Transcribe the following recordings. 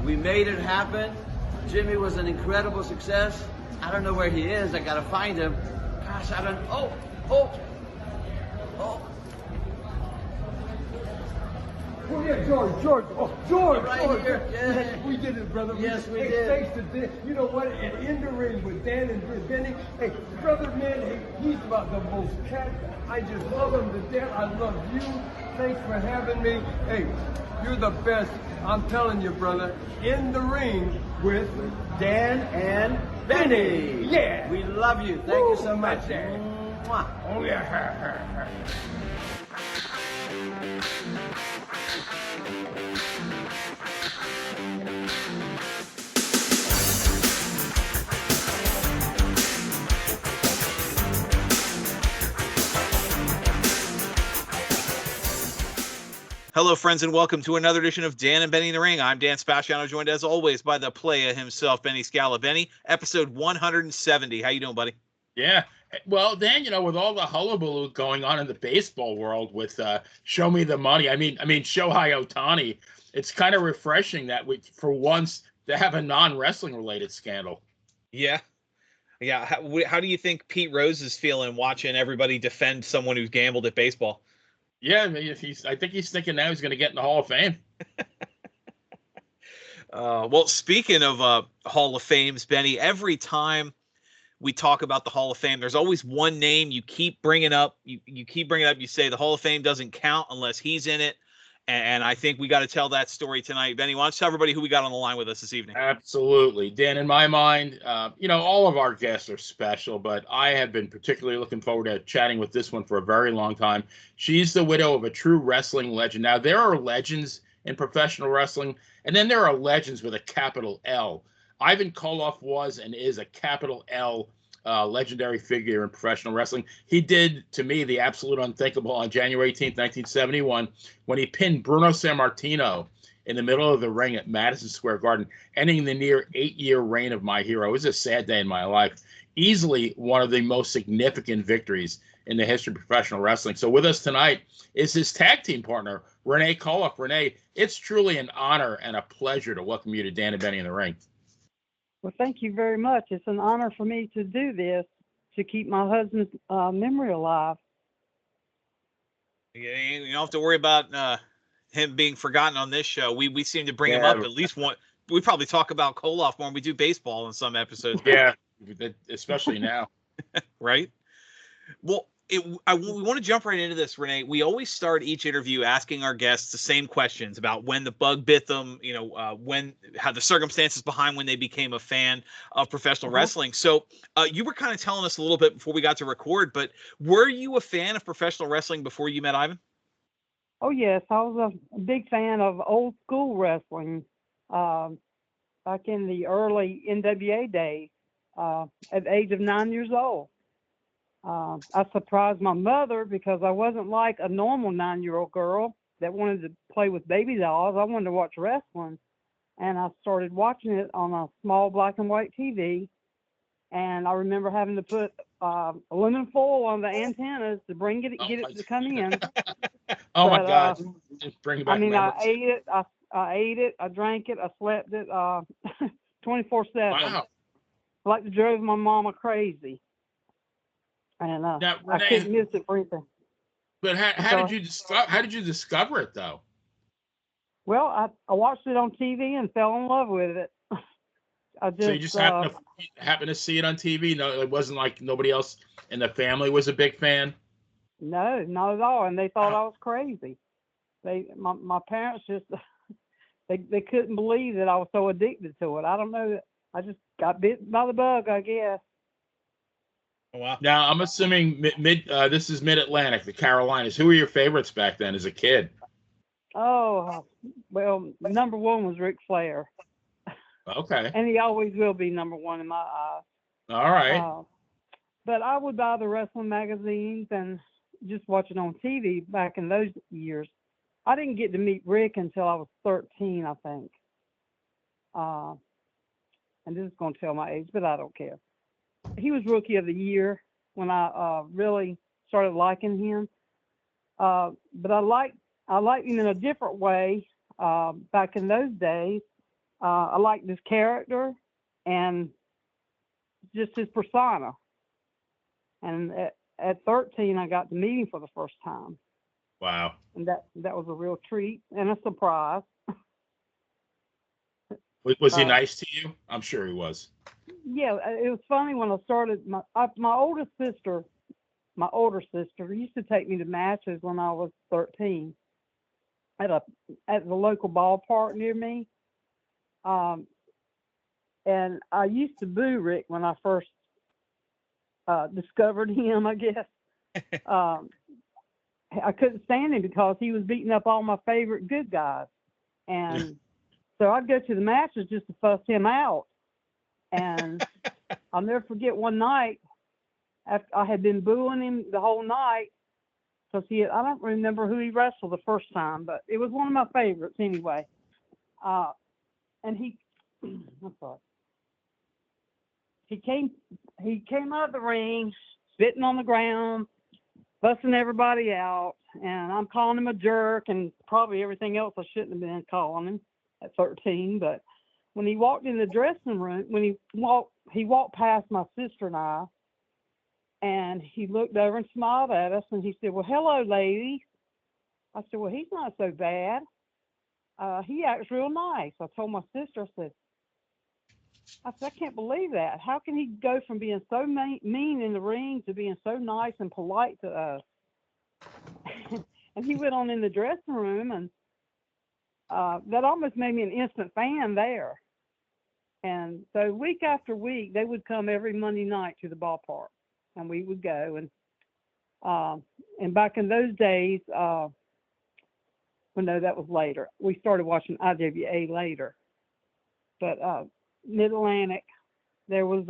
We made it happen. Jimmy was an incredible success. I don't know where he is. I gotta find him. Gosh, I don't. Oh. Oh yeah, George. Oh, George. Right George. here. Yeah. We did it, brother. Yes, we hey, did. Thanks to Dan. You know what? And in the ring with Dan and Benny. Hey, brother, man, hey, he's about the most cat. I just love him to death. I love you. Thanks for having me. Hey, you're the best. I'm telling you, brother. In the ring with Dan and Benny. Yeah. We love you. Thank you so much. Dan. Mwah. Oh yeah. Hello, friends, and welcome to another edition of Dan and Benny in the Ring. I'm Dan Spaciano, joined as always by the playa himself, Benny Scala. Benny, episode 170. How you doing, buddy? Yeah. Well, Dan, with all the hullabaloo going on in the baseball world with Show Me the Money, I mean, Shohei Ohtani, it's kind of refreshing that we, for once, to have a non-wrestling related scandal. Yeah. How do you think Pete Rose is feeling watching everybody defend someone who's gambled at baseball? Yeah, I think he's thinking now he's going to get in the Hall of Fame. Well, speaking of Hall of Fames, Benny, every time we talk about the Hall of Fame, there's always one name you keep bringing up. You keep bringing up. You say the Hall of Fame doesn't count unless he's in it. And I think we got to tell that story tonight. Benny, why don't you tell everybody who we got on the line with us this evening? Absolutely. Dan, in my mind, all of our guests are special, but I have been particularly looking forward to chatting with this one for a very long time. She's the widow of a true wrestling legend. Now, there are legends in professional wrestling, and then there are legends with a capital L. Ivan Koloff was and is a capital L legendary figure in professional wrestling. He did, to me, the absolute unthinkable on January 18th, 1971, when he pinned Bruno Sammartino in the middle of the ring at Madison Square Garden, ending the near 8-year reign of my hero. It was a sad day in my life. Easily one of the most significant victories in the history of professional wrestling. So with us tonight is his tag team partner, Renee Koloff. Renee, it's truly an honor and a pleasure to welcome you to Dan and Benny in the Ring. Well, thank you very much. It's an honor for me to do this to keep my husband's memory alive. You don't have to worry about him being forgotten on this show. We seem to bring him up at least one. We probably talk about Koloff more than we do baseball in some episodes. Yeah, especially now. Right? Well, we want to jump right into this, Renee. We always start each interview asking our guests the same questions about when the bug bit them, how the circumstances behind when they became a fan of professional wrestling. So you were kind of telling us a little bit before we got to record, but were you a fan of professional wrestling before you met Ivan? Oh, yes. I was a big fan of old school wrestling back in the early NWA days at the age of 9 years old. I surprised my mother because I wasn't like a normal 9-year-old girl that wanted to play with baby dolls. I wanted to watch wrestling, and I started watching it on a small black and white TV. And I remember having to put aluminum foil on the antennas to get it to come in. Oh my God! Bring back memories. I ate it. I ate it. I drank it. I slept it 24/7. Wow! Like it drove my mama crazy. And now, Renee, I couldn't miss it for anything. But how did you discover it though? Well, I watched it on TV and fell in love with it. So you just happened to see it on TV? No, it wasn't like nobody else in the family was a big fan? No, not at all. And they thought I was crazy. My parents just they couldn't believe that I was so addicted to it. I don't know. I just got bit by the bug, I guess. Wow. Now, I'm assuming this is Mid-Atlantic, the Carolinas. Who were your favorites back then as a kid? Oh, well, number one was Ric Flair. Okay. And he always will be number one in my eyes. All right. But I would buy the wrestling magazines and just watch it on TV back in those years. I didn't get to meet Rick until I was 13, I think. And this is going to tell my age, but I don't care. He was Rookie of the Year when I really started liking him. But I liked him in a different way back in those days. I liked his character and just his persona. And at 13, I got to meet him for the first time. Wow. And that was a real treat and a surprise. Was he nice to you? I'm sure he was. Yeah, it was funny when I started. My older sister used to take me to matches when I was 13 at the local ballpark near me. And I used to boo Rick when I first discovered him, I guess. I couldn't stand him because he was beating up all my favorite good guys. And so I'd go to the matches just to fuss him out. And I'll never forget one night, after I had been booing him the whole night, because I don't remember who he wrestled the first time, but it was one of my favorites anyway. And I'm sorry. He came out of the ring, spitting on the ground, fussing everybody out, and I'm calling him a jerk and probably everything else I shouldn't have been calling him at 13. But when he walked in the dressing room, when he walked past my sister and I, and he looked over and smiled at us, and he said, "Well, hello, ladies." I said, "Well, he's not so bad. He acts real nice." I told my sister, I said, "I can't believe that. How can he go from being so mean in the ring to being so nice and polite to us?" And he went on in the dressing room, and that almost made me an instant fan there. And so week after week, they would come every Monday night to the ballpark, and we would go. And back in those days, well, no, that was later. We started watching IWA later. But Mid-Atlantic, there was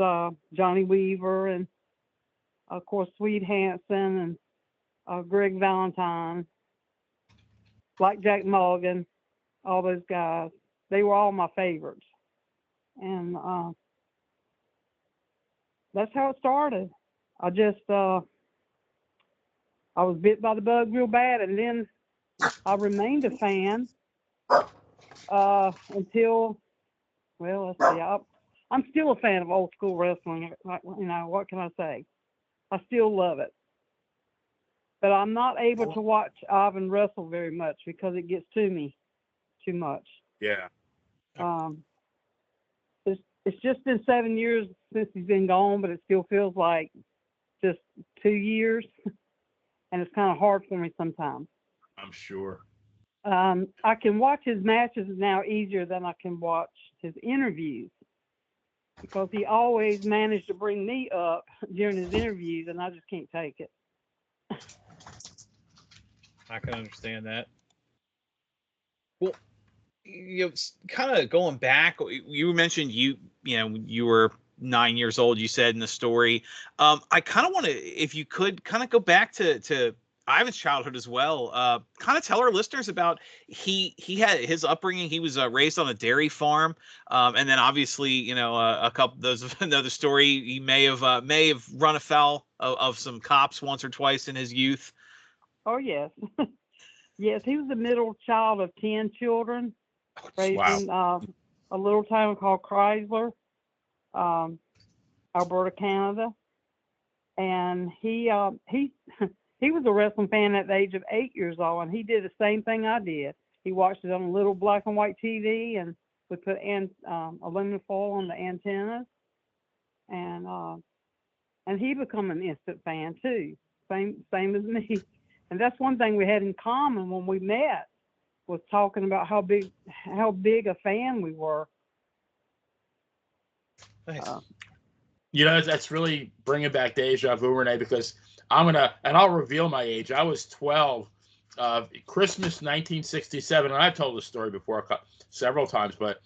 Johnny Weaver and, of course, Swede Hansen and Greg Valentine, Blackjack Mulligan, all those guys. They were all my favorites. And that's how it started. I was bit by the bug real bad, and then I remained a fan until, well, let's see, I'm still a fan of old school wrestling. You know, what can I say? I still love it. But I'm not able to watch Ivan wrestle very much because it gets to me too much. Yeah. It's just been 7 years since he's been gone, but it still feels like just 2 years. And it's kind of hard for me sometimes. I'm sure. I can watch his matches now easier than I can watch his interviews, because he always managed to bring me up during his interviews, and I just can't take it. I can understand that. Well, you know, kind of going back, you mentioned you were 9 years old, you said in the story. I kind of want to, if you could kind of go back to Ivan's childhood as well. Kind of tell our listeners about he had his upbringing. He was raised on a dairy farm, and then obviously, you know, a couple. Those another story. He may have run afoul of some cops once or twice in his youth. Oh yes, yes. He was the middle child of 10 children, raised in a little town called Chrysler, Alberta, Canada, and he was a wrestling fan at the age of 8 years old, and he did the same thing I did. He watched it on a little black and white TV, and we put aluminum foil on the antennas, and he became an instant fan too, same as me. And that's one thing we had in common when we met, was talking about how big a fan we were. Nice. You know, that's really bringing back deja vu, Renee, because I'll reveal my age. I was 12, Christmas 1967, and I've told this story before several times, but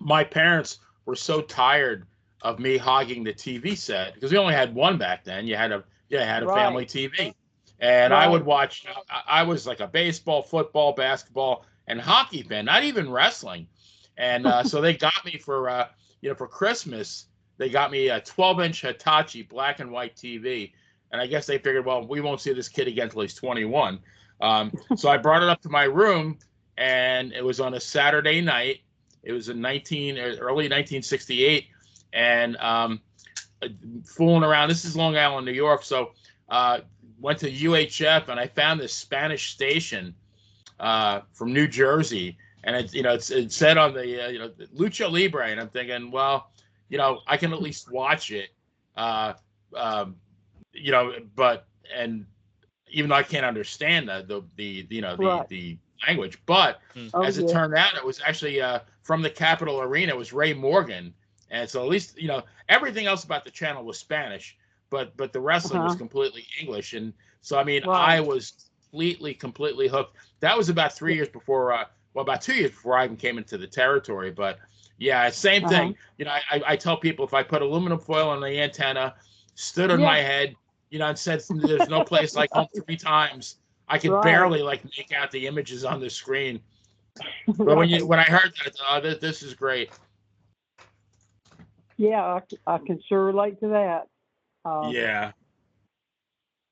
my parents were so tired of me hogging the TV set, because we only had one back then. You had a family TV. And I would watch, I was like a baseball, football, basketball, and hockey fan, not even wrestling. And so they got me for Christmas, they got me a 12-inch Hitachi black and white TV. And I guess they figured, well, we won't see this kid again until he's 21. So I brought it up to my room, and it was on a Saturday night. It was in early 1968, and fooling around. This is Long Island, New York. So went to UHF, and I found this Spanish station from New Jersey, and it said on the Lucha Libre, and I'm thinking, well, I can at least watch it, but and even though I can't understand the language, but as it turned out, it was actually from the Capitol Arena. It was Ray Morgan, and so at least everything else about the channel was Spanish, but the wrestling was completely English, and so I was completely hooked. That was about 3 years before, about 2 years before I even came into the territory. But yeah, same thing. I tell people, if I put aluminum foil on the antenna, stood on my head, and said there's no place like home 3 times, I could barely make out the images on the screen. But when I heard that, I thought, this is great. Yeah, I can sure relate to that. Yeah.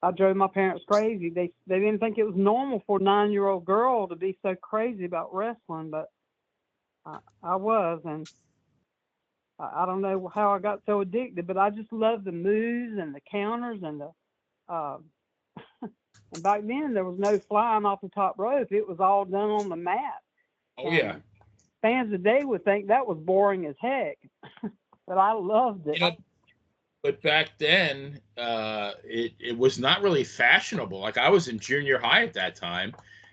I drove my parents crazy. They didn't think it was normal for a 9-year-old girl to be so crazy about wrestling, but I was, and I don't know how I got so addicted, but I just loved the moves and the counters and the and back then there was no flying off the top rope. It was all done on the mat. Oh, yeah. Fans today would think that was boring as heck, but I loved it. But back then, it was not really fashionable. Like, I was in junior high at that time,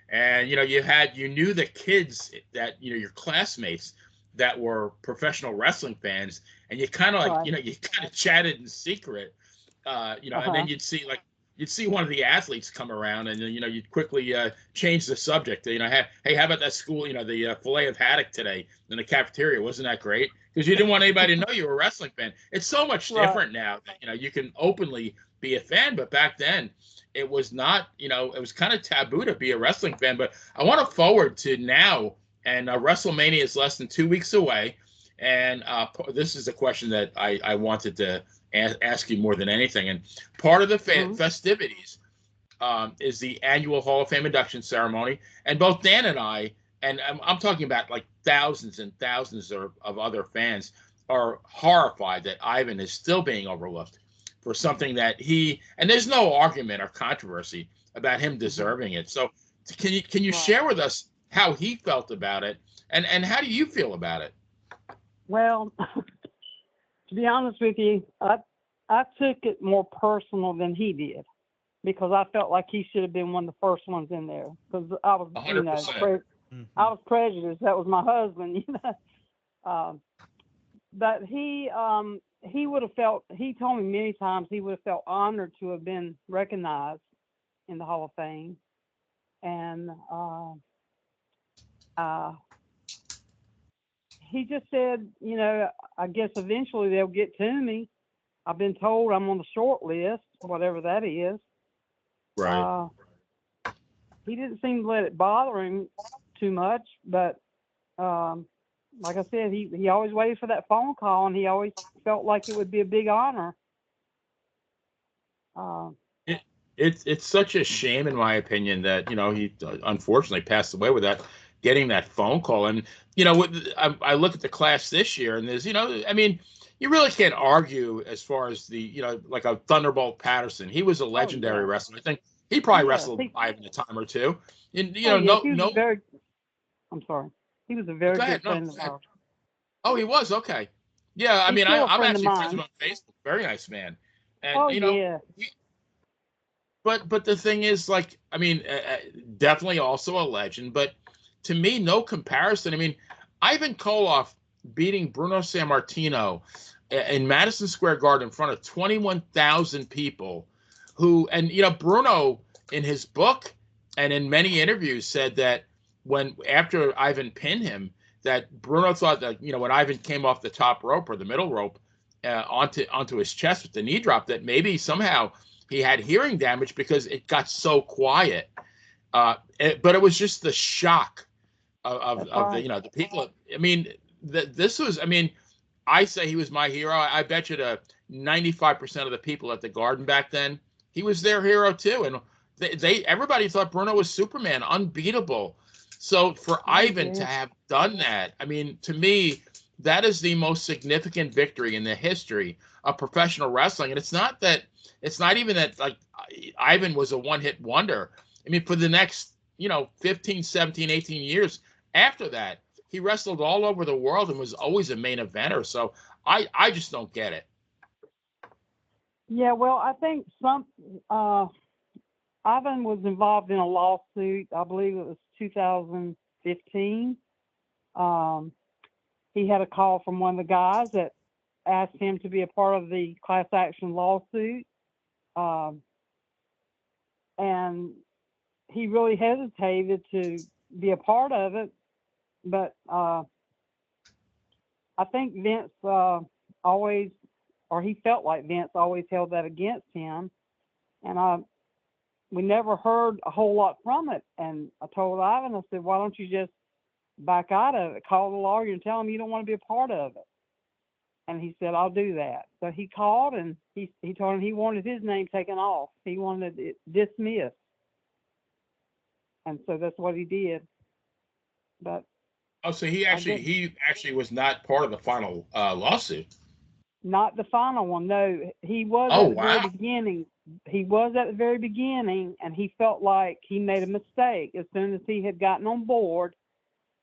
and you knew the kids that your classmates that were professional wrestling fans, and you kind of you kind of chatted in secret, and then you'd see one of the athletes come around, and then you'd quickly change the subject. Hey, how about that school? The fillet of haddock today in the cafeteria, wasn't that great? Because you didn't want anybody to know you were a wrestling fan. It's so much different now that you can openly be a fan, but back then it was not. It was kind of taboo to be a wrestling fan. But I want to forward to now, and WrestleMania is less than 2 weeks away, and this is a question that I wanted to ask you more than anything. And part of the festivities is the annual Hall of Fame induction ceremony, and both Dan and I. And I'm talking about like thousands and thousands of other fans are horrified that Ivan is still being overlooked for something that and there's no argument or controversy about him deserving it. So can you share with us how he felt about it, and how do you feel about it? Well, to be honest with you, I took it more personal than he did, because I felt like he should have been one of the first ones in there, because I was 100%. I was prejudiced. That was my husband, but he would have felt. He told me many times he would have felt honored to have been recognized in the Hall of Fame, and he just said, I guess eventually they'll get to me. I've been told I'm on the short list, whatever that is. Right. He didn't seem to let it bother him too much, but like I said, he always waited for that phone call, and he always felt like it would be a big honor. It's such a shame, in my opinion, that he unfortunately passed away without getting that phone call. And I look at the class this year, and there's you really can't argue as far as the like a Thunderbolt Patterson. He was a legendary wrestler. I think he probably wrestled Ivan a time or two. And I'm sorry. He was a very good friend of ours. Oh, he was? Okay. Yeah, I'm actually friends with him on Facebook. Very nice man. And but the thing is, definitely also a legend, but to me, no comparison. Ivan Koloff beating Bruno Sammartino in Madison Square Garden in front of 21,000 people Bruno in his book and in many interviews said that after Ivan pinned him, that Bruno thought that, when Ivan came off the top rope or the middle rope onto his chest with the knee drop, that maybe somehow he had hearing damage because it got so quiet. But it was just the shock of the people. This was, I say he was my hero. I bet you to 95% of the people at the Garden back then, he was their hero too. And everybody thought Bruno was Superman, unbeatable. So for Oh, Ivan to yeah. have done that, I mean, to me, that is the most significant victory in the history of professional wrestling. And it's not even that like Ivan was a one-hit wonder. I mean, for the next, 15, 17, 18 years after that, he wrestled all over the world and was always a main eventer. So I just don't get it. Yeah, well, I think Ivan was involved in a lawsuit. I believe it was 2015. He had a call from one of the guys that asked him to be a part of the class action lawsuit. And he really hesitated to be a part of it. But I think Vince always, or he felt like Vince always held that against him. And we never heard a whole lot from it. And I told Ivan, I said, why don't you just back out of it? Call the lawyer and tell him you don't want to be a part of it. And he said, I'll do that. So he called and he told him he wanted his name taken off. He wanted it dismissed. And so that's what he did. But Oh, so he actually was not part of the final lawsuit. not the final one. No, he was Oh, at the very wow. beginning. He was at the very beginning, and he felt like he made a mistake as soon as he had gotten on board.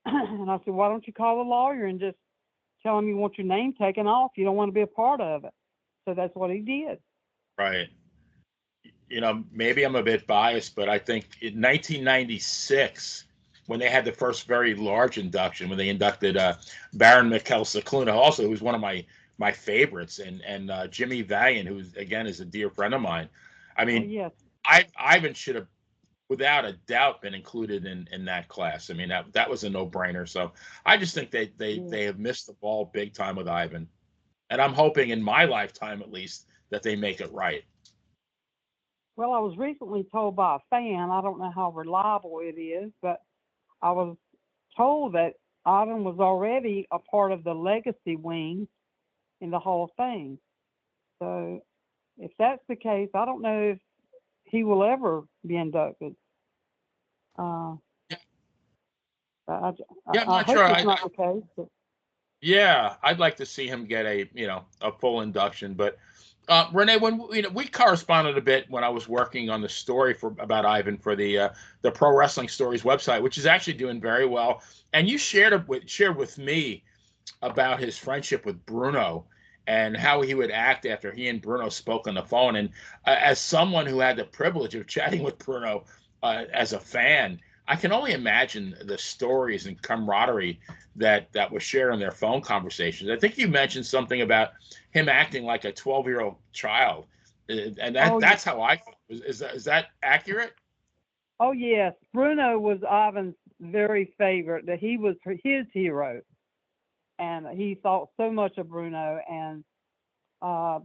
And I said, why don't you call the lawyer and just tell him you want your name taken off? You don't want to be a part of it. So that's what he did. Right. Maybe I'm a bit biased, but I think in 1996, when they had the first very large induction, when they inducted Baron Mikhail Cicluna, also who was one of my favorites, and Jimmy Valiant, who again is a dear friend of mine. I mean, yes. Ivan should have, without a doubt, been included in that class. I mean, that was a no-brainer. So I just think they have missed the ball big time with Ivan, and I'm hoping in my lifetime at least that they make it right. Well, I was recently told by a fan, I don't know how reliable it is, but I was told that Ivan was already a part of the legacy wing in the Hall of Fame. So if that's the case, I don't know if he will ever be inducted. I Yeah, I'm hope not sure. it's not the case. But Yeah, I'd like to see him get a full induction. But Renee, when we corresponded a bit when I was working on the story about Ivan for the Pro Wrestling Stories website, which is actually doing very well. And you shared with me about his friendship with Bruno and how he would act after he and Bruno spoke on the phone. And as someone who had the privilege of chatting with Bruno as a fan, I can only imagine the stories and camaraderie that was shared in their phone conversations. I think you mentioned something about him acting like a 12-year-old child, and that's how I feel. Is that accurate? oh yes, Bruno was Ivan's very favorite. That he was his hero, and he thought so much of Bruno. And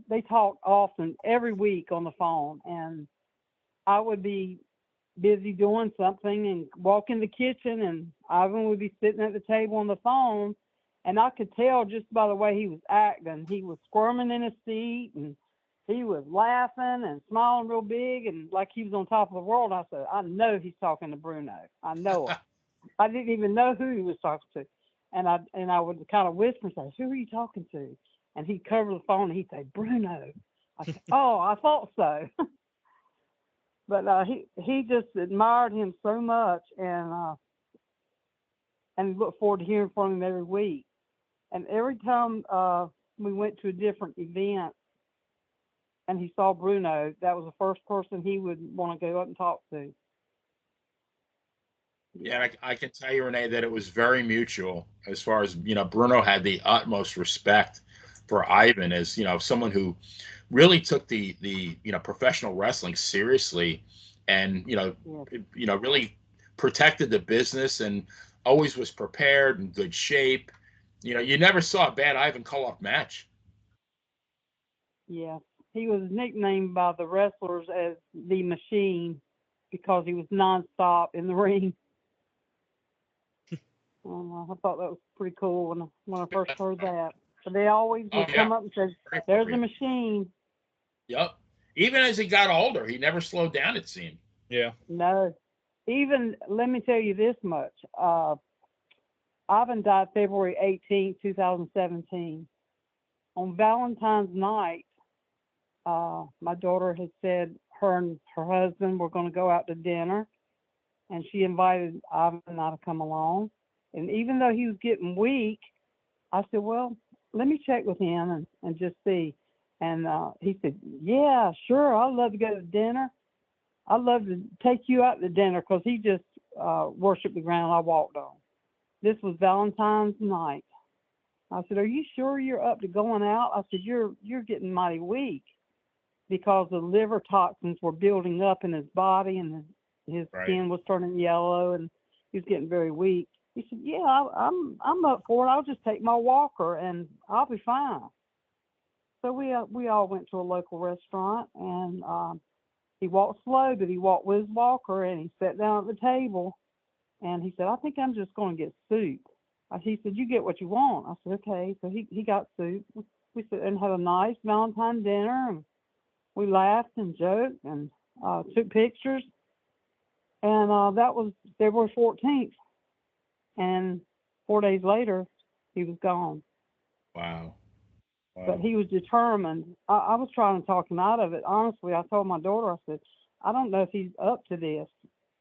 they talked often, every week on the phone. And I would be busy doing something and walk in the kitchen, and Ivan would be sitting at the table on the phone, and I could tell just by the way he was acting. He was squirming in his seat, and he was laughing and smiling real big and like he was on top of the world. I said, I know he's talking to Bruno. I know it. I didn't even know who he was talking to. And I would kind of whisper and say, who are you talking to? And he'd cover the phone and he'd say, Bruno. I said, oh, I thought so. But he just admired him so much, and looked forward to hearing from him every week. And every time we went to a different event and he saw Bruno, that was the first person he would want to go up and talk to. Yeah, and I can tell you, Renee, that it was very mutual as far as, Bruno had the utmost respect for Ivan as, someone who really took the professional wrestling seriously and, really protected the business and always was prepared, in good shape. You never saw a bad Ivan Koloff match. Yeah. He was nicknamed by the wrestlers as the Machine because he was nonstop in the ring. I thought that was pretty cool when I first heard that. So they always would come up and say, there's a Machine. Yep. Even as he got older, he never slowed down, it seemed. Yeah. No. even let me tell you this much. Ivan died February 18th, 2017. On Valentine's night, my daughter had said her and her husband were going to go out to dinner, and she invited Ivan and I to come along. And even though he was getting weak, I said, well, let me check with him and just see. And he said, yeah, sure, I'd love to go to dinner. I'd love to take you out to dinner, because he just worshiped the ground I walked on. This was Valentine's night. I said, are you sure you're up to going out? I said, you're getting mighty weak, because the liver toxins were building up in his body, and his skin was turning yellow, and he was getting very weak. He said, yeah, I'm up for it. I'll just take my walker and I'll be fine. So we all went to a local restaurant, and he walked slow, but he walked with his walker, and he sat down at the table, and he said, I think I'm just going to get soup. He said, you get what you want. I said, okay. So he got soup. We sat and had a nice Valentine dinner, and we laughed and joked and took pictures. And that was February 14th. And 4 days later, he was gone. Wow. But he was determined. I was trying to talk him out of it. Honestly, I told my daughter, I said, I don't know if he's up to this,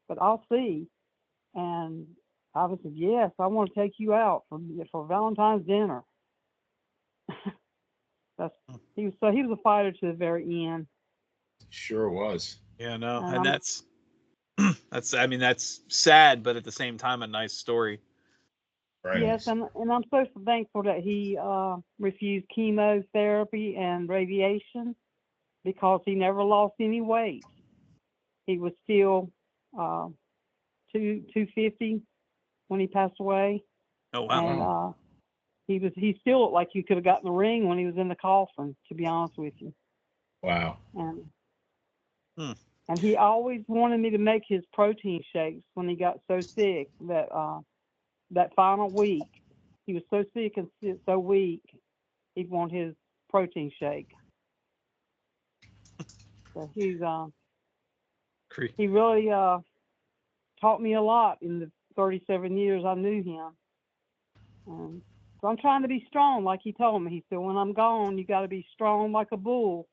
but I'll see. And I said, yes, I want to take you out for Valentine's dinner. He was a fighter to the very end. Sure was. Yeah, no, and that's sad, but at the same time, a nice story. Right. Yes, and I'm so thankful that he refused chemotherapy and radiation, because he never lost any weight. He was still 250 when he passed away. Oh wow! And he still looked like you could have gotten the ring when he was in the coffin, to be honest with you. Wow. And he always wanted me to make his protein shakes when he got so sick that final week. He was so sick and so weak, he'd want his protein shake. So he really taught me a lot in the 37 years I knew him. So I'm trying to be strong, like he told me. He said, when I'm gone, you got to be strong like a bull.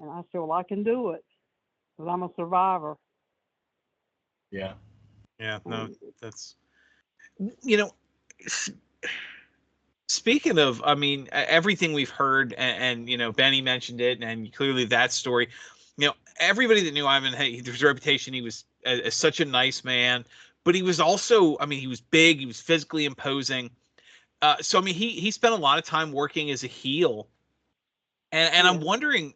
And I said, well, I can do it, because I'm a survivor. Yeah. Yeah, no, that's, speaking of, I mean, everything we've heard, and Benny mentioned it, and clearly that story, everybody that knew Ivan, his reputation, he was such a nice man, but he was also, I mean, he was big, he was physically imposing. So, I mean, he spent a lot of time working as a heel. And I'm wondering,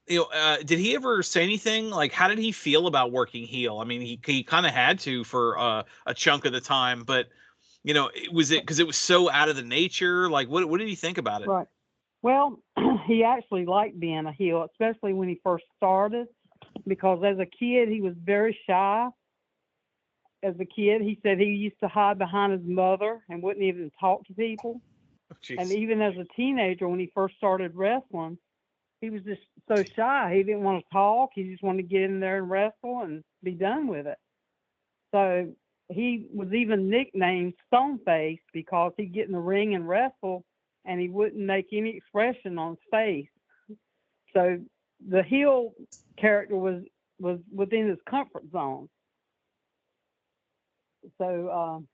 did he ever say anything? Like, how did he feel about working heel? I mean, he kind of had to for a chunk of the time, but was it because it was so out of the nature? Like, what did he think about it? Right. Well, he actually liked being a heel, especially when he first started, because as a kid, he was very shy. As a kid, he said he used to hide behind his mother and wouldn't even talk to people. Oh, and even as a teenager, when he first started wrestling, he was just so shy. He didn't want to talk. He just wanted to get in there and wrestle and be done with it. So he was even nicknamed Stoneface, because he'd get in the ring and wrestle, and he wouldn't make any expression on his face. So the heel character was within his comfort zone. So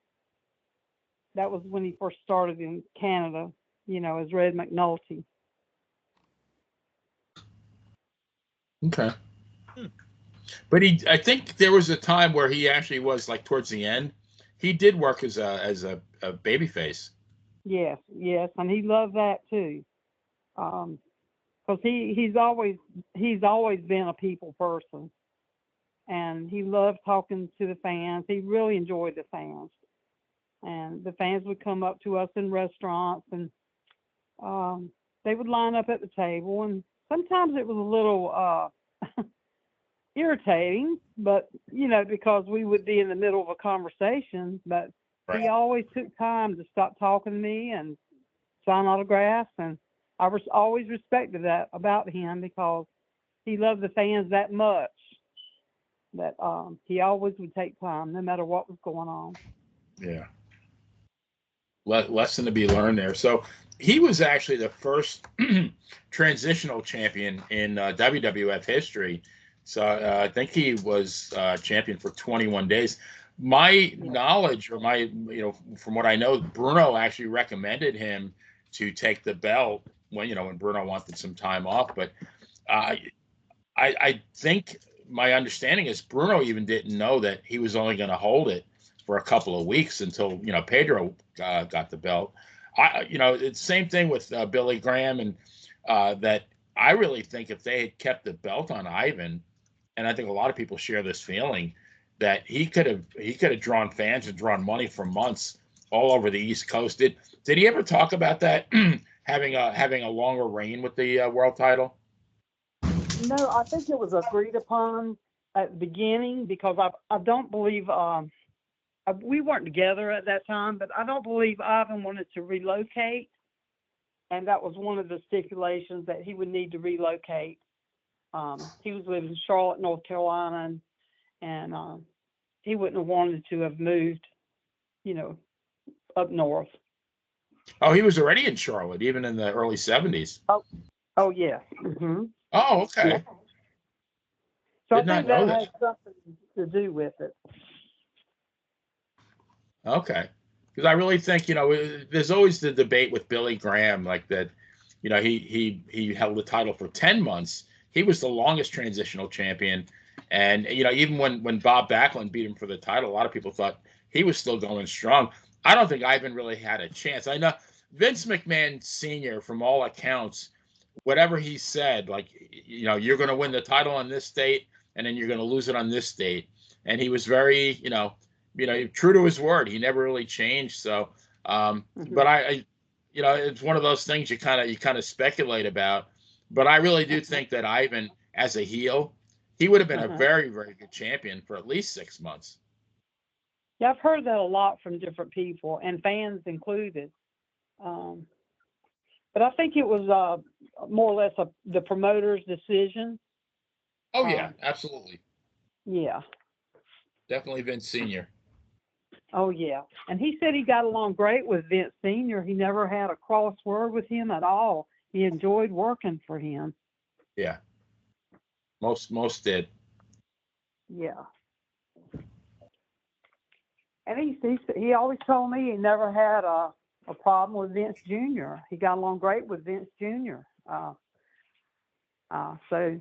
that was when he first started in Canada, as Red McNulty. Okay. But I think there was a time where he actually was, like, towards the end, he did work as a baby face. Yes, and he loved that too, because he's always been a people person, and he loved talking to the fans. He really enjoyed the fans, and the fans would come up to us in restaurants, and they would line up at the table, and sometimes it was a little irritating, but because we would be in the middle of a conversation, but he always took time to stop talking to me and sign autographs, and I always respected that about him, because he loved the fans that much. that he always would take time, no matter what was going on. Yeah. Lesson to be learned there. So he was actually the first transitional champion in WWF history. So I think he was champion for 21 days. My knowledge, or my, from what I know, Bruno actually recommended him to take the belt when Bruno wanted some time off. But I think my understanding is Bruno even didn't know that he was only going to hold it for a couple of weeks until Pedro got the belt. It's the same thing with Billy Graham, and that I really think if they had kept the belt on Ivan, and I think a lot of people share this feeling, that he could have drawn fans and drawn money for months all over the East Coast. Did he ever talk about that having a longer reign with the world title? No, I think it was agreed upon at the beginning, because I don't believe we weren't together at that time, but I don't believe Ivan wanted to relocate, and that was one of the stipulations, that he would need to relocate. He was living in Charlotte, North Carolina, and he wouldn't have wanted to have moved, up north. Oh, he was already in Charlotte, even in the early 70s. Oh yeah. Mm-hmm. Oh, okay. Yeah. So Did I not think know that this. had something to do with it. Okay. Because I really think, there's always the debate with Billy Graham, like that, he held the title for 10 months. He was the longest transitional champion. And, even when Bob Backlund beat him for the title, a lot of people thought he was still going strong. I don't think Ivan really had a chance. I know Vince McMahon Sr., from all accounts, whatever he said, like, you're going to win the title on this date, and then you're going to lose it on this date. And he was very, true to his word. He never really changed. So, but I it's one of those things you kind of speculate about. But I really do think that Ivan, as a heel, he would have been a very, very good champion for at least 6 months. Yeah, I've heard that a lot from different people, and fans included. But I think it was more or less the promoter's decision. Oh yeah, absolutely. Yeah. Definitely Vince Sr. Oh yeah, and he said he got along great with Vince Sr. He never had a cross word with him at all. He enjoyed working for him. Yeah. Most did. Yeah. And he always told me he never had a problem with Vince Jr. He got along great with Vince Jr. So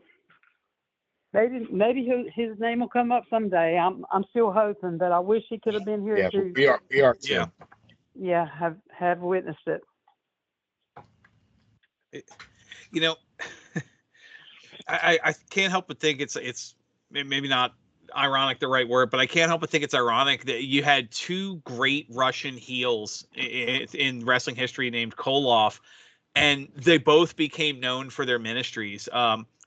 maybe his name will come up someday. I'm still hoping, but I wish he could have been here too. We are too. Yeah, have witnessed it. I can't help but think it's maybe not ironic the right word, but I can't help but think it's ironic that you had two great Russian heels in wrestling history named Koloff, and they both became known for their ministries.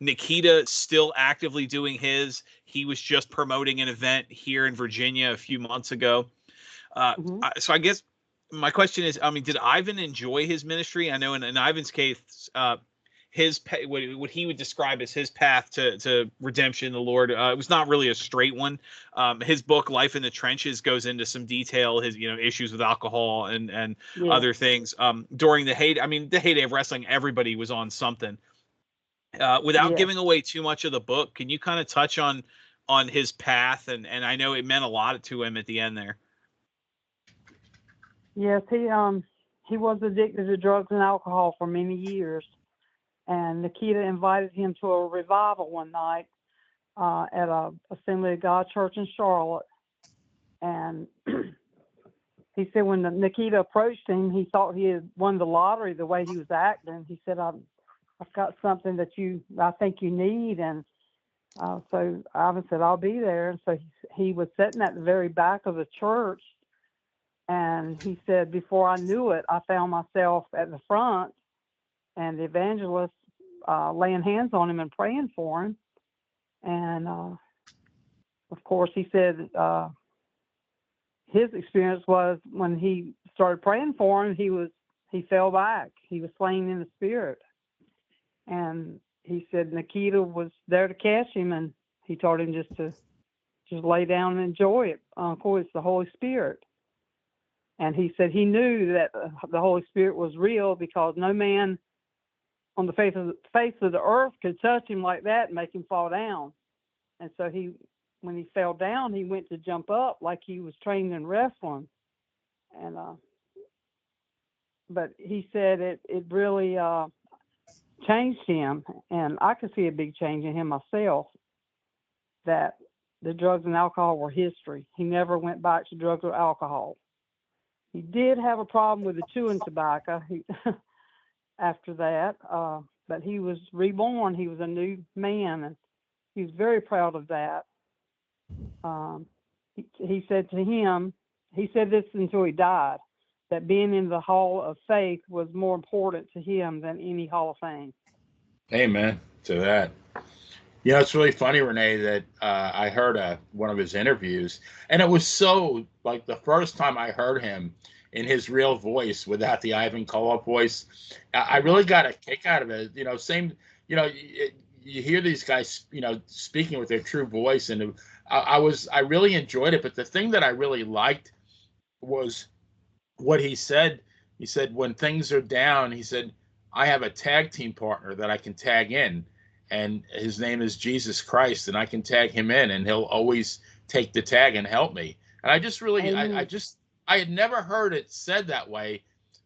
Nikita still actively doing his. He was just promoting an event here in Virginia a few months ago. So I guess my question is, did Ivan enjoy his ministry? I know in Ivan's case, what he would describe as his path to redemption, the Lord, it was not really a straight one. His book, Life in the Trenches, goes into some detail, his issues with alcohol and other things. During the heyday of wrestling, everybody was on something. Without giving away too much of the book, can you kind of touch on his path? And I know it meant a lot to him at the end there. Yes, he was addicted to drugs and alcohol for many years. And Nikita invited him to a revival one night at a Assembly of God church in Charlotte. And he said when Nikita approached him, he thought he had won the lottery the way he was acting. He said, I've got something that I think you need. And so Ivan said, I'll be there. And so he was sitting at the very back of the church. And he said, before I knew it, I found myself at the front, and the evangelist laying hands on him and praying for him. And of course, he said his experience was when he started praying for him, he fell back. He was slain in the spirit. And he said Nikita was there to catch him, and he told him just to just lay down and enjoy it. Of course, it's the Holy Spirit. And he said he knew that the Holy Spirit was real because no man on the face of the earth could touch him like that and make him fall down. And so when he fell down, he went to jump up like he was trained in wrestling. And but he said it really changed him, and I could see a big change in him myself. That the drugs and alcohol were history. He never went back to drugs or alcohol. He did have a problem with the chewing tobacco after that, but he was reborn. He was a new man, and he was very proud of that. He said to him, he said this until he died, that being in the Hall of Faith was more important to him than any Hall of Fame. Amen to that. You know, it's really funny, Renee, that I heard one of his interviews, and it was so, like, the first time I heard him in his real voice without the Ivan Koloff voice, I really got a kick out of it. You know, you hear these guys, speaking with their true voice, and I really enjoyed it. But the thing that I really liked was what he said. He said, when things are down, he said, I have a tag team partner that I can tag in, and his name is Jesus Christ, and I can tag him in, and he'll always take the tag and help me. And I just really, I had never heard it said that way,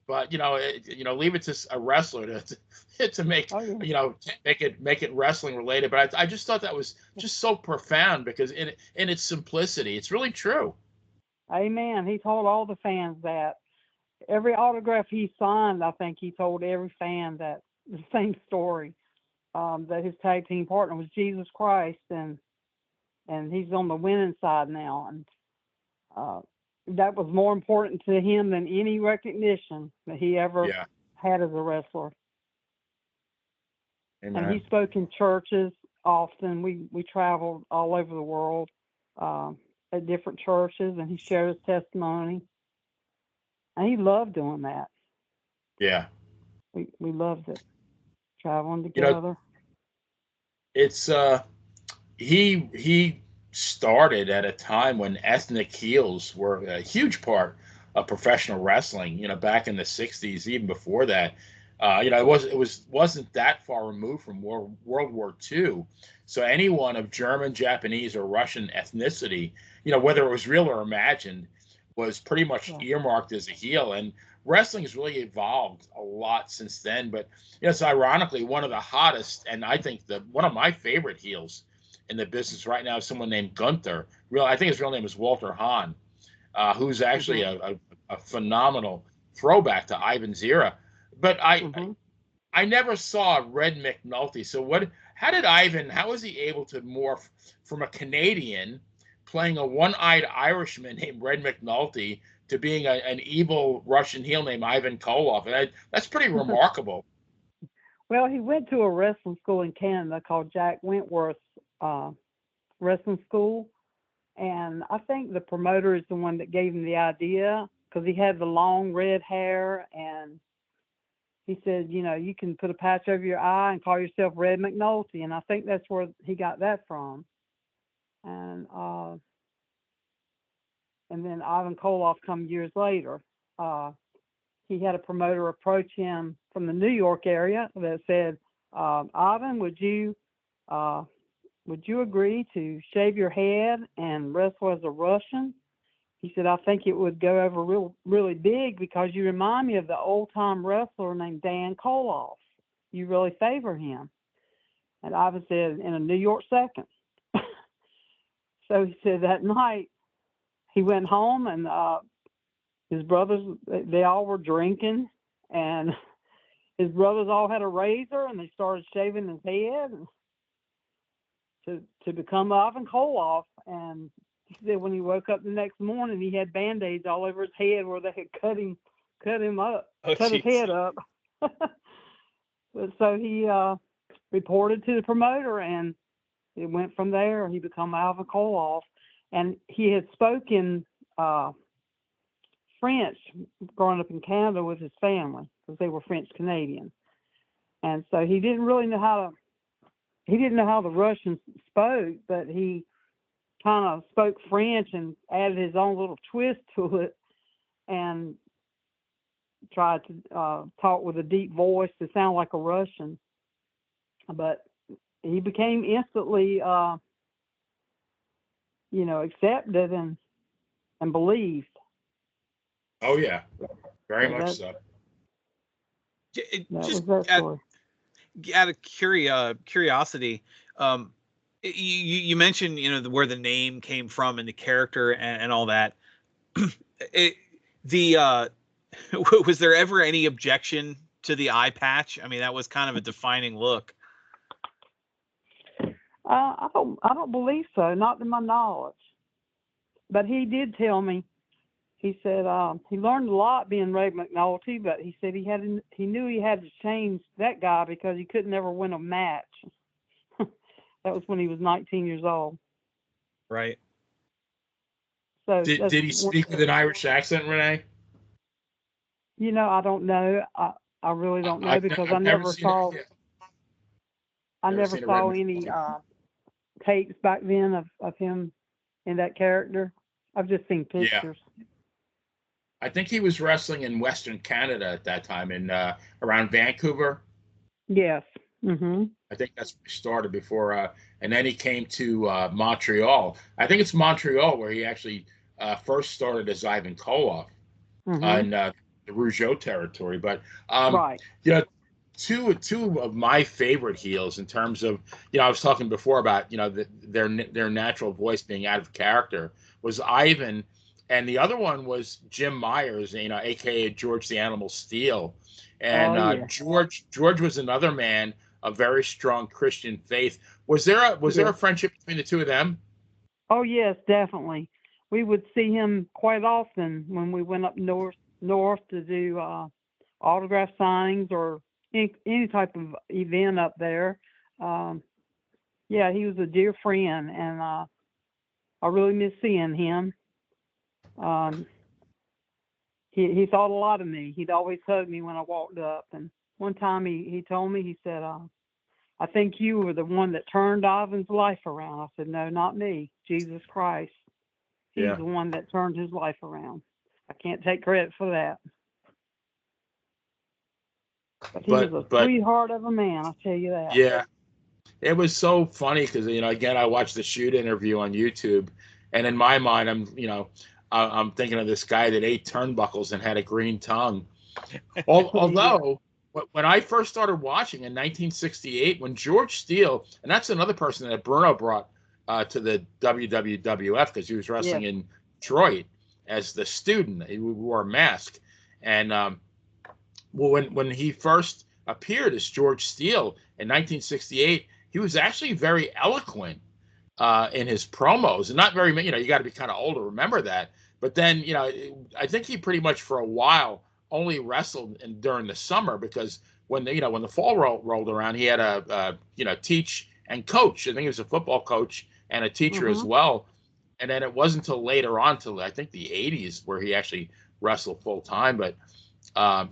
but leave it to a wrestler to make, make it wrestling related. But I just thought that was just so profound, because in its simplicity, it's really true. Amen. He told all the fans that. Every autograph he signed, I think he told every fan that the same story, that his tag team partner was Jesus Christ, and he's on the winning side now. And that was more important to him than any recognition that he ever had as a wrestler. Amen. And he spoke in churches often. We traveled all over the world at different churches, and he shared his testimony. And he loved doing that. Yeah. We loved it. Traveling together. It's he started at a time when ethnic heels were a huge part of professional wrestling, back in the 60s, even before that. It wasn't that far removed from World War II. So anyone of German, Japanese, or Russian ethnicity, whether it was real or imagined, was pretty much earmarked as a heel. And wrestling has really evolved a lot since then. But it's ironically one of the hottest, and I think one of my favorite heels in the business right now is someone named Gunther. I think his real name is Walter Hahn, who's actually a phenomenal throwback to Ivan's era. But I never saw Red McNulty. So how was he able to morph from a Canadian playing a one-eyed Irishman named Red McNulty to being an evil Russian heel named Ivan Koloff? And that's pretty remarkable. Well, he went to a wrestling school in Canada called Jack Wentworth's wrestling school. And I think the promoter is the one that gave him the idea, because he had the long red hair. And he said, you can put a patch over your eye and call yourself Red McNulty. And I think that's where he got that from. And then Ivan Koloff come years later. He had a promoter approach him from the New York area that said, Ivan, would you agree to shave your head and wrestle as a Russian? He said, I think it would go over really big, because you remind me of the old-time wrestler named Dan Koloff. You really favor him. And Ivan said, in a New York second. So he said that night he went home, and his brothers, they all were drinking, and his brothers all had a razor, and they started shaving his head to become Ivan Koloff. And he said when he woke up the next morning, he had Band-Aids all over his head where they had cut him up, his head up. So he reported to the promoter, and it went from there. He became Ivan Koloff, and he had spoken French growing up in Canada with his family, because they were French Canadian, and so he didn't know how the Russians spoke, but he kind of spoke French and added his own little twist to it, and tried to talk with a deep voice to sound like a Russian. But he became instantly, accepted and believed. Oh yeah, very So much so. that Just was that story. out of curiosity, you mentioned where the name came from and the character and all that. Was there ever any objection to the eye patch? I mean, that was kind of a defining look. I don't believe so, not to my knowledge. But he did tell me. He said he learned a lot being Ray McNulty, but he said he knew he had to change that guy because he could never win a match. That was when he was 19 years old. Right. So Did he speak with an Irish accent, Renee? I don't know. I really don't know because I I've never seen saw. it. I Never never seen a saw Red any McNulty. tapes back then of him in that character. I've just seen Yeah. pictures. I think he was wrestling in Western Canada at that time, in around Vancouver. Yes. Mm-hmm. I think that's where he started before, and then he came to Montreal. I think it's Montreal where he actually first started as Ivan Koloff Mm-hmm. in the Rougeau territory. But Right. two of my favorite heels in terms of, I was talking before about their natural voice being out of character was Ivan, and the other one was Jim Myers, aka George the Animal Steel, and yeah. George was another man of very strong Christian faith. Was there a friendship between the two of them? Oh yes, definitely. We would see him quite often when we went up north to do autograph signings or any type of event up there. Yeah, he was a dear friend, and I really miss seeing him. He thought a lot of me. He'd always hug me when I walked up. And one time he told me, he said, I think you were the one that turned Ivan's life around. I said, no, not me. Jesus Christ. He's the one that turned his life around. I can't take credit for that. But he was a sweetheart of a man, I'll tell you that. Yeah. It was so funny because, again, I watched the shoot interview on YouTube, and in my mind, I'm thinking of this guy that ate turnbuckles and had a green tongue. Although, when I first started watching in 1968, when George Steele, and that's another person that Bruno brought to the WWF because he was wrestling in Detroit as the student. He wore a mask. And when he first appeared as George Steele in 1968, he was actually very eloquent in his promos, and not very, you got to be kind of old to remember that. But then, I think he pretty much for a while only wrestled during the summer because when the fall rolled around, he had a teach and coach. I think he was a football coach and a teacher as well. And then it wasn't until later on, till I think the 80s, where he actually wrestled full time. But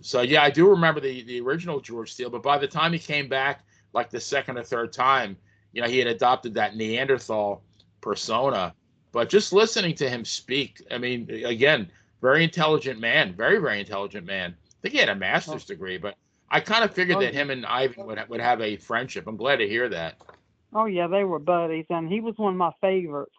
so yeah, I do remember the original George Steele. But by the time he came back, like the second or third time, he had adopted that Neanderthal persona. But just listening to him speak, I mean, again, very intelligent man, very, very intelligent man. I think he had a master's degree, but I kind of figured that him and Ivan would have a friendship. I'm glad to hear that. Oh yeah, they were buddies, and he was one of my favorites.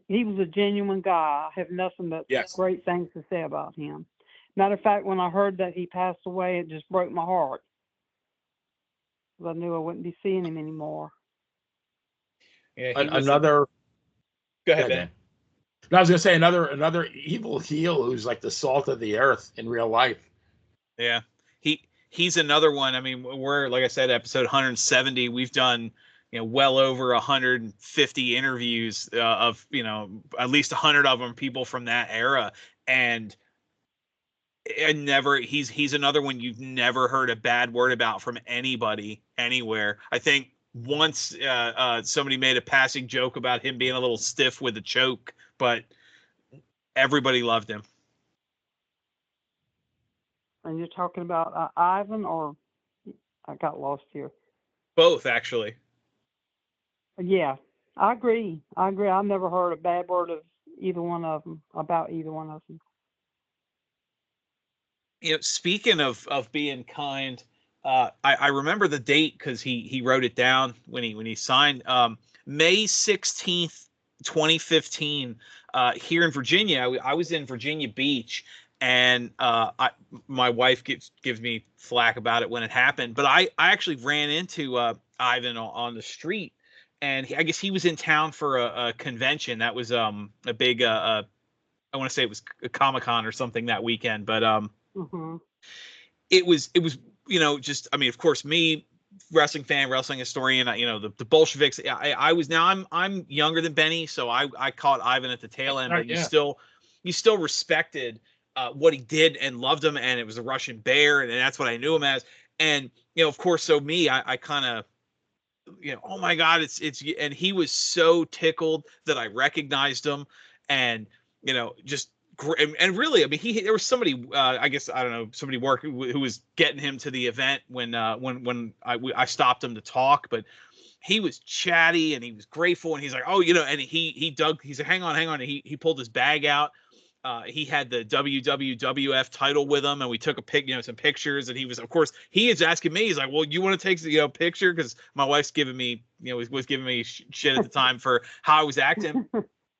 He was a genuine guy. I have nothing but great things to say about him. Matter of fact, when I heard that he passed away, it just broke my heart. I knew I wouldn't be seeing him anymore. Yeah, another. Go ahead, Ben. No, I was going to say another evil heel who's like the salt of the earth in real life. Yeah, he's another one. I mean, we're, like I said, episode 170. We've done well over 150 interviews of at least 100 of them people from that era, and he's another one you've never heard a bad word about from anybody anywhere. I think once somebody made a passing joke about him being a little stiff with a choke, but everybody loved him. And you're talking about Ivan, or I got lost here? Both, actually. Yeah, I agree. I agree. I've never heard a bad word of either one of them, about either one of them. Speaking of being kind, I remember the date because he wrote it down when he signed. May 16th, 2015, here in Virginia. I was in Virginia Beach, and my wife gives me flack about it when it happened, but I actually ran into Ivan on the street, and I guess he was in town for a convention that was a big I want to say it was a Comic-Con or something that weekend, but Hmm. it was just, I mean, of course, me, wrestling fan, wrestling historian, the Bolsheviks. I was, now I'm younger than Benny, so I caught Ivan at the tail end, but Right, yeah. you still respected what he did and loved him, and it was the Russian Bear, and that's what I knew him as. And of course, so me, I kind of, oh my God, it's and he was so tickled that I recognized him, and just and really, I mean, there was somebody, I guess, I don't know, somebody working who was getting him to the event when I stopped him to talk, but he was chatty and he was grateful, and he's like, oh, and he said, hang on, and he pulled his bag out. He had the WWF title with him, and we took some pictures. And he was, of course, he is asking me. He's like, "Well, you want to take the picture?" Because my wife's giving me, was giving me shit at the time for how I was acting.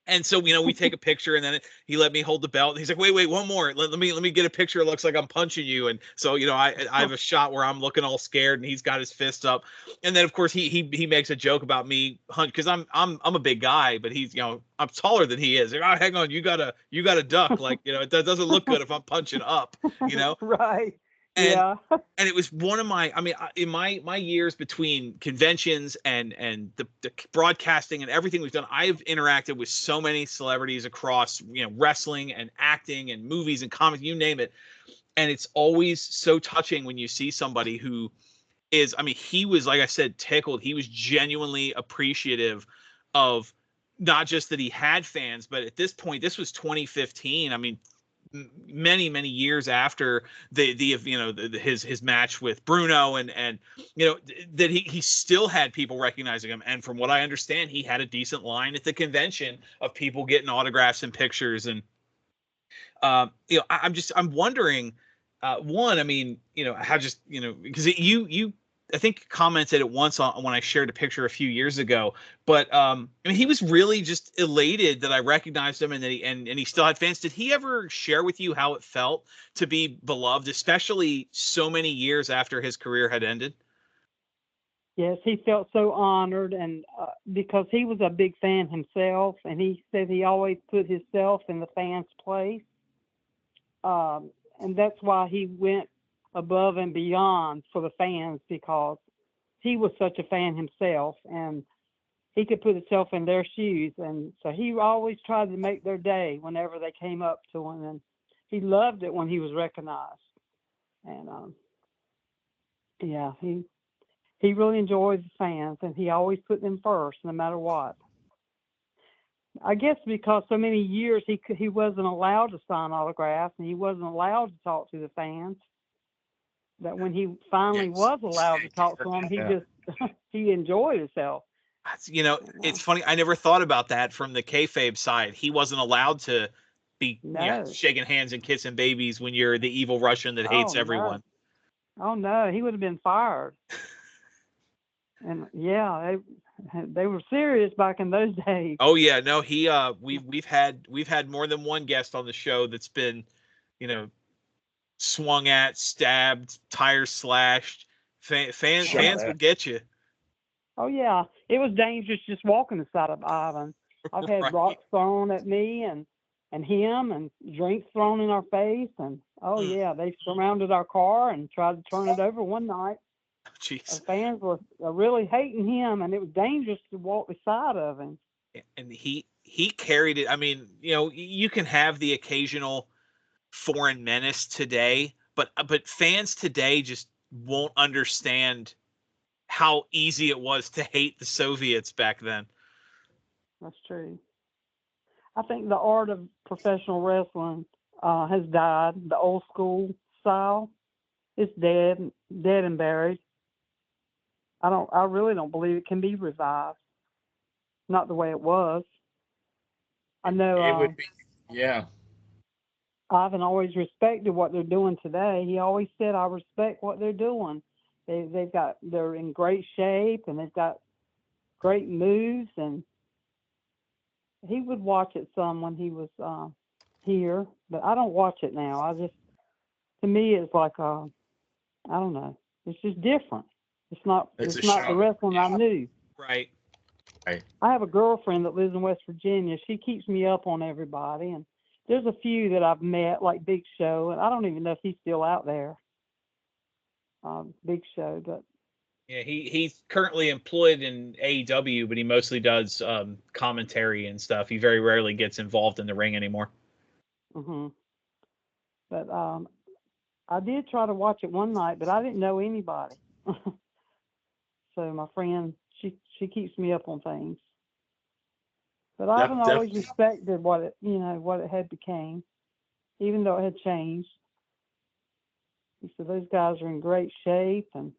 And so, we take a picture, and then he let me hold the belt. And he's like, wait, one more. Let me get a picture. It looks like I'm punching you. And so, I have a shot where I'm looking all scared, and he's got his fist up. And then, of course, he makes a joke about me because I'm a big guy, but he's, I'm taller than he is. Like, oh, hang on, you gotta duck. Like, it doesn't look good if I'm punching up. Right. And Yeah. and it was one of my, I mean, in my years between conventions and the broadcasting and everything we've done, I've interacted with so many celebrities across, wrestling and acting and movies and comics, you name it. And it's always so touching when you see somebody who is, I mean, he was, like I said, tickled. He was genuinely appreciative of not just that he had fans, but at this point, this was 2015. I mean, many years after his match with Bruno, and that he still had people recognizing him. And from what I understand, he had a decent line at the convention of people getting autographs and pictures. And I'm wondering, one, I mean, how just, because you I think commented it once on when I shared a picture a few years ago, but I mean, he was really just elated that I recognized him, and that he still had fans. Did he ever share with you how it felt to be beloved, especially so many years after his career had ended? Yes, he felt so honored, and because he was a big fan himself, and he said he always put himself in the fans' place, and that's why he went above and beyond for the fans, because he was such a fan himself, and he could put himself in their shoes, and so he always tried to make their day whenever they came up to him, and he loved it when he was recognized. And yeah, he really enjoys the fans, and he always put them first, no matter what. I guess because so many years he wasn't allowed to sign autographs, and he wasn't allowed to talk to the fans, that when he finally was allowed to talk to them, he just he enjoyed himself. It's funny. I never thought about that from the kayfabe side. He wasn't allowed to be No. shaking hands and kissing babies when you're the evil Russian that hates everyone. Oh no, he would have been fired. And yeah, they were serious back in those days. Oh yeah, no, we've had more than one guest on the show that's been, swung at, stabbed, tires slashed. Fans will get you. Oh yeah, it was dangerous just walking the side of Ivan. I've had Right. rocks thrown at me and him, and drinks thrown in our face, and yeah, they surrounded our car and tried to turn it over one night. Jeez. The fans were really hating him, and it was dangerous to walk beside of him. And he carried it. I mean, you can have the occasional foreign menace today, but fans today just won't understand how easy it was to hate the Soviets back then. That's true. I think the art of professional wrestling has died. The old school style is dead and buried. I really don't believe it can be revived. not the way it was. I know It would be, yeah. Ivan always respected what they're doing today. He always said, "I respect what they're doing. They're in great shape and they've got great moves." And he would watch it some when he was here, but I don't watch it now. To me, it's like I don't know. It's just different. It's not It's a not the show. wrestling I knew. Right. Right. I have a girlfriend that lives in West Virginia. She keeps me up on everybody, and there's a few that I've met, like Big Show, and I don't even know if he's still out there. Big Show, but Yeah, he's currently employed in AEW, but he mostly does commentary and stuff. He very rarely gets involved in the ring anymore. But I did try to watch it one night, but I didn't know anybody. So my friend, she keeps me up on things. But I haven't always respected what it had became, even though it had changed. He said those guys are in great shape, and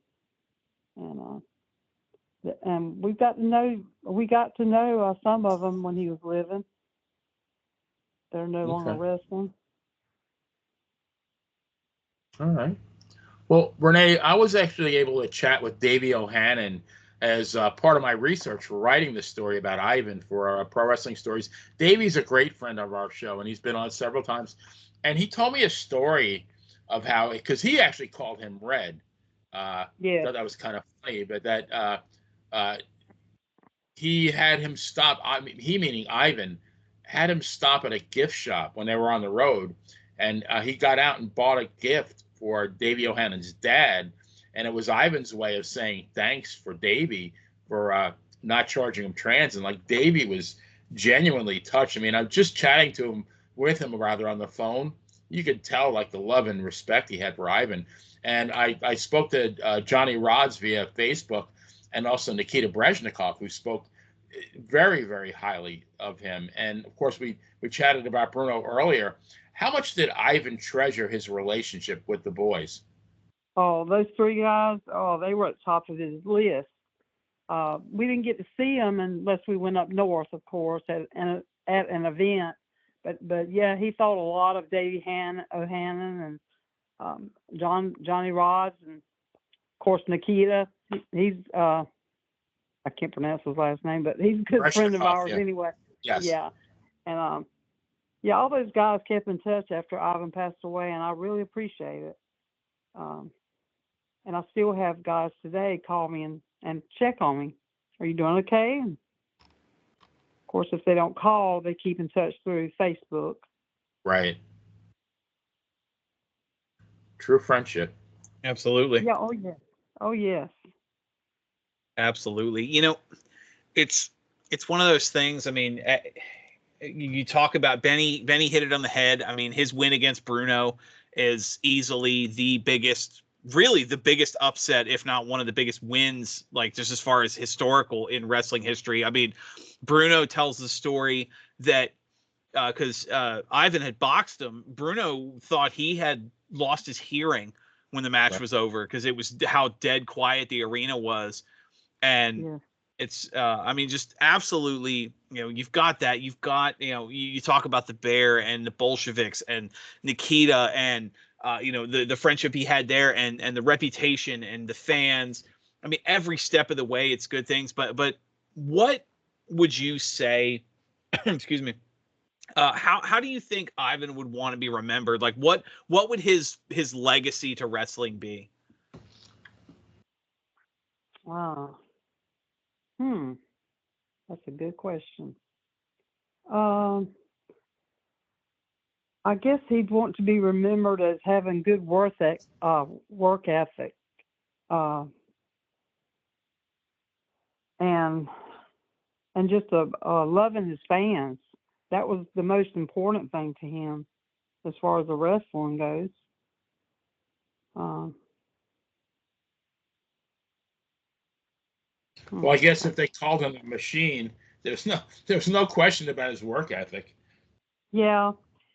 we got to know some of them when he was living. They're no longer wrestling. All right. Well, Renee, I was actually able to chat with Davey O'Hannon as part of my research for writing this story about Ivan for Pro Wrestling Stories. Davey's a great friend of our show, and he's been on several times. And he told me a story of how, because he actually called him Red. Yeah. Thought that was kind of funny, but that he had him stop. I mean, he meaning Ivan had him stop at a gift shop when they were on the road, and he got out and bought a gift for Davey O'Hannon's dad, and it was Ivan's way of saying thanks for Davey for not charging him transit. And like Davey was genuinely touched. I mean, I'm just chatting with him rather on the phone. You could tell like the love and respect he had for Ivan. And I spoke to Johnny Rods via Facebook, and also Nikita Brezhnikov, who spoke very, very highly of him. And of course, we chatted about Bruno earlier. How much did Ivan treasure his relationship with the boys? Oh, those three guys, they were at the top of his list. We didn't get to see them unless we went up north, of course, at an event. But yeah, he thought a lot of Davey O'Hannon and Johnny Rods, and of course Nikita. He's I can't pronounce his last name, but he's a good friend of ours anyway. Yes. Yeah, and all those guys kept in touch after Ivan passed away, and I really appreciate it. And I still have guys today call me and check on me. Are you doing okay? And of course, if they don't call, they keep in touch through Facebook. Right. True friendship. Absolutely. Yeah. Oh, yes. Oh, yes. Absolutely. It's one of those things. I mean, you talk about Benny hit it on the head. I mean, his win against Bruno is easily the biggest upset, if not one of the biggest wins, like just as far as historical in wrestling history. I mean, Bruno tells the story that because Ivan had boxed him, Bruno thought he had lost his hearing when the match was over, because it was how dead quiet the arena was. And it's, I mean, just absolutely, you've got that. You've got, you talk about the Bear and the Bolsheviks and Nikita and, the friendship he had there and the reputation and the fans. I mean, every step of the way, it's good things. But what would you say, excuse me, how do you think Ivan would want to be remembered? Like, what would his legacy to wrestling be? Wow. That's a good question. I guess he'd want to be remembered as having good work ethic, and just loving his fans. That was the most important thing to him, as far as the wrestling goes. Well, I guess if they called him a machine, there's no question about his work ethic. Yeah,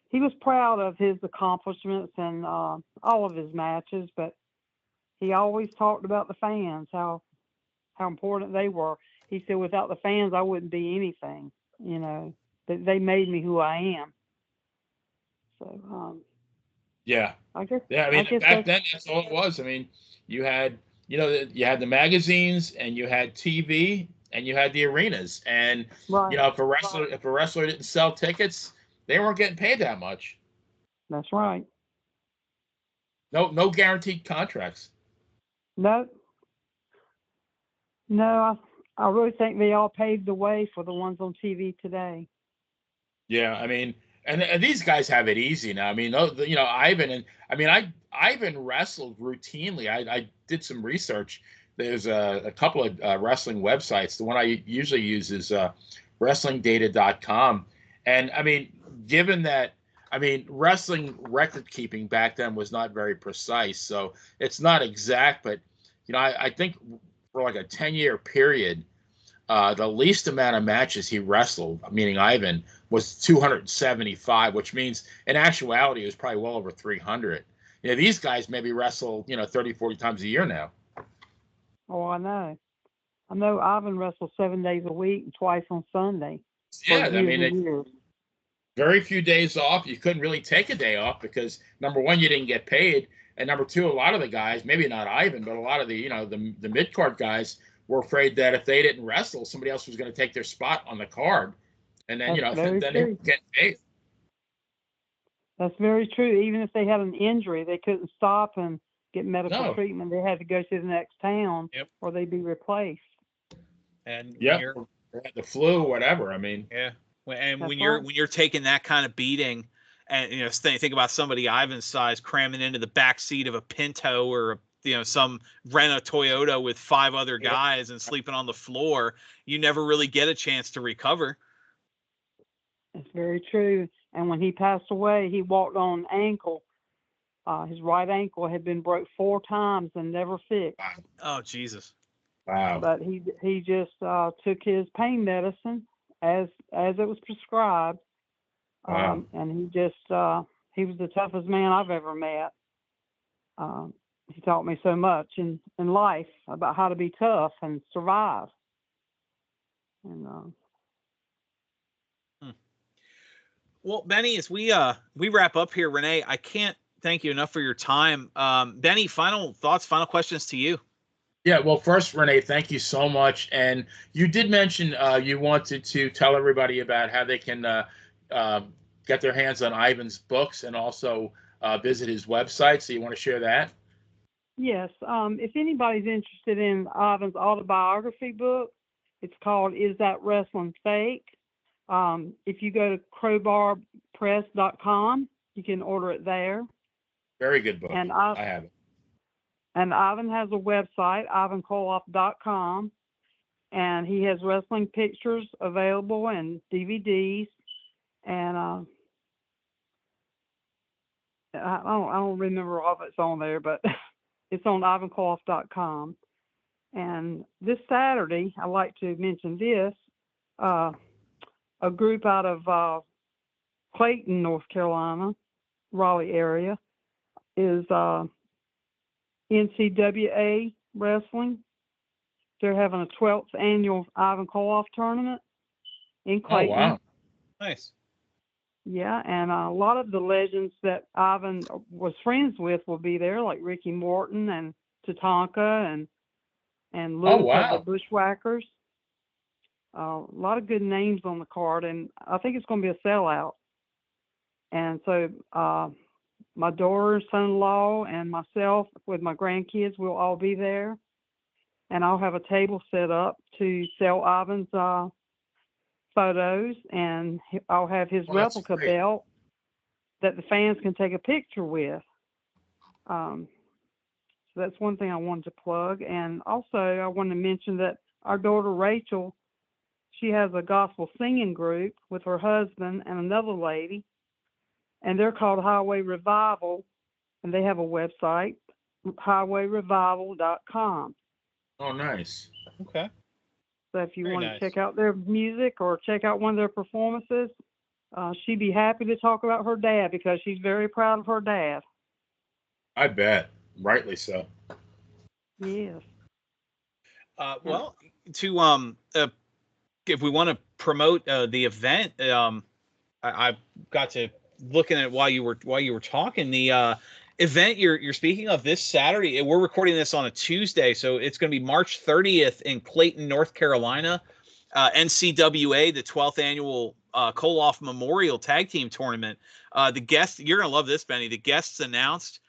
he was proud of his accomplishments and all of his matches, but he always talked about the fans, how important they were. he said, without the fans, I wouldn't be anything. You know, they made me who I am. So, Yeah. I guess, Yeah. I mean, guess back then, that's all it was. I mean, you had, you had the magazines, and you had TV, and you had the arenas. And, right. if a wrestler didn't sell tickets, they weren't getting paid that much. That's right. No guaranteed contracts. No, I really think they all paved the way for the ones on TV today. Yeah, I mean, and these guys have it easy now. I mean, Ivan wrestled routinely. I did some research. There's a couple of wrestling websites. The one I usually use is wrestlingdata.com. And I mean, given that, wrestling record keeping back then was not very precise, so it's not exact. But I think for like a 10-year period, the least amount of matches he wrestled, meaning Ivan, was 275, which means in actuality it was probably well over 300. These guys maybe wrestle 30, 40 times a year now. Oh, I know. I know Ivan wrestled 7 days a week and twice on Sunday. Yeah, I mean, very few days off. You couldn't really take a day off because, number one, you didn't get paid, and number two, a lot of the guys, maybe not Ivan, but a lot of the the mid card guys were afraid that if they didn't wrestle, somebody else was going to take their spot on the card, and then then they would get paid. That's very true. Even if they had an injury, they couldn't stop and get medical treatment. They had to go to the next town, or they'd be replaced. And the flu, whatever. I mean, and when you're taking that kind of beating, and think about somebody Ivan's size cramming into the back seat of a Pinto or some rent a Toyota with 5 other guys and sleeping on the floor, you never really get a chance to recover. That's very true. And when he passed away, he walked on ankle. His right ankle had been broke 4 times and never fixed. Oh, Jesus. Wow. But he just took his pain medicine as it was prescribed. Wow. And he just he was the toughest man I've ever met. He taught me so much in life about how to be tough and survive. And Well, Benny, as we wrap up here, Renee, I can't thank you enough for your time. Benny, final thoughts, final questions to you. Yeah, well, first, Renee, thank you so much. And you did mention you wanted to tell everybody about how they can get their hands on Ivan's books and also visit his website. So you want to share that? Yes. If anybody's interested in Ivan's autobiography book, it's called Is That Wrestling Fake? If you go to crowbarpress.com, you can order it there. Very good book. And I have it. And Ivan has a website, ivankoloff.com, and he has wrestling pictures available and DVDs. And I don't remember all of it's on there, but it's on ivankoloff.com. And this Saturday, I'd like to mention this, a group out of Clayton, North Carolina, Raleigh area, is NCWA Wrestling. They're having a 12th annual Ivan Koloff tournament in Clayton. Oh, wow. Nice. Yeah, and a lot of the legends that Ivan was friends with will be there, like Ricky Morton and Tatanka and Luke of the Bushwhackers. A lot of good names on the card, and I think it's going to be a sellout. And so my daughter, son-in-law, and myself with my grandkids will all be there. And I'll have a table set up to sell Ivan's photos, and I'll have his replica belt that the fans can take a picture with. So that's one thing I wanted to plug. And also I wanted to mention that our daughter Rachel, she has a gospel singing group with her husband and another lady, and they're called Highway Revival, and they have a website, highwayrevival.com. Oh, nice. Okay. So if you want to check out their music or check out one of their performances, she'd be happy to talk about her dad because she's very proud of her dad. I bet. Rightly so. Yes. Well, to if we want to promote the event, I got to looking at while you were talking the event you're speaking of this Saturday. And we're recording this on a Tuesday, so it's going to be March 30th in Clayton, North Carolina. NCWA, the 12th annual Koloff Memorial Tag Team Tournament. The guests, you're going to love this, Benny. The guests announced,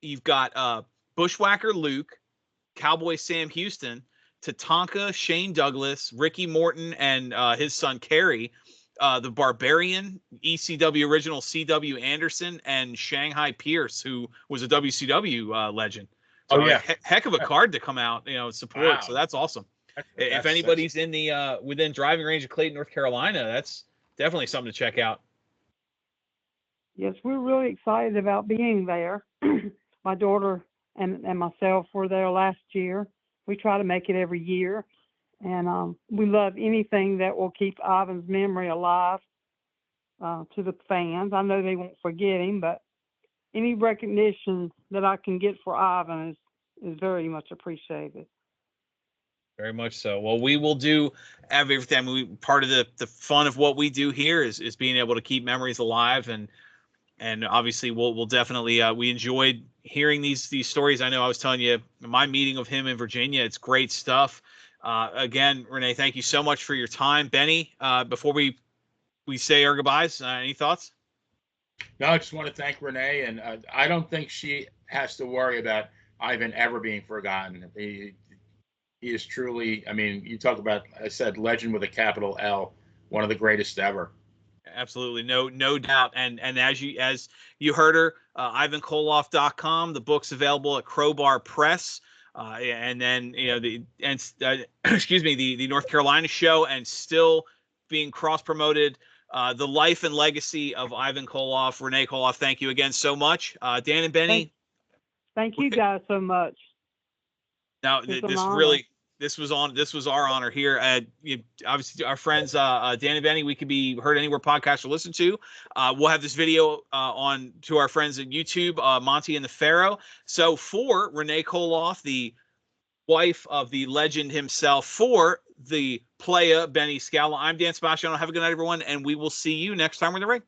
you've got Bushwhacker Luke, Cowboy Sam Houston, Tatanka, Shane Douglas, Ricky Morton, and his son Kerry, the Barbarian, ECW original CW Anderson, and Shanghai Pierce, who was a WCW legend. So heck of a card to come out, support. Wow. So that's awesome. If anybody's in the within driving range of Clayton, North Carolina, that's definitely something to check out. Yes, we're really excited about being there. My daughter and myself were there last year. We try to make it every year, and we love anything that will keep Ivan's memory alive to the fans. I know they won't forget him, but any recognition that I can get for Ivan is very much appreciated. Very much so. Well, we will do everything. Part of the fun of what we do here is being able to keep memories alive, and obviously we'll definitely we enjoyed hearing these stories. I know I was telling you my meeting of him in Virginia. It's great stuff. Again, Renee, thank you so much for your time. Benny, before we say our goodbyes, any thoughts? No, I just want to thank Renee, and I don't think she has to worry about Ivan ever being forgotten. He is truly, I mean, you talk about, I said, legend with a capital L, one of the greatest ever. Absolutely. No doubt. And as you heard her, IvanKoloff.com, the book's available at Crowbar Press. And then, the North Carolina show, and still being cross promoted, the life and legacy of Ivan Koloff, Renee Koloff. Thank you again so much. Dan and Benny. Thank you guys so much. Now, this was our honor here. Obviously, our friends Dan and Benny, we could be heard anywhere podcasts are listened to. We'll have this video on to our friends at YouTube, Monty and the Pharaoh. So for Renee Koloff, the wife of the legend himself, for the playa Benny Scala, I'm Dan Sebastiano. Have a good night, everyone, and we will see you next time we're in the ring.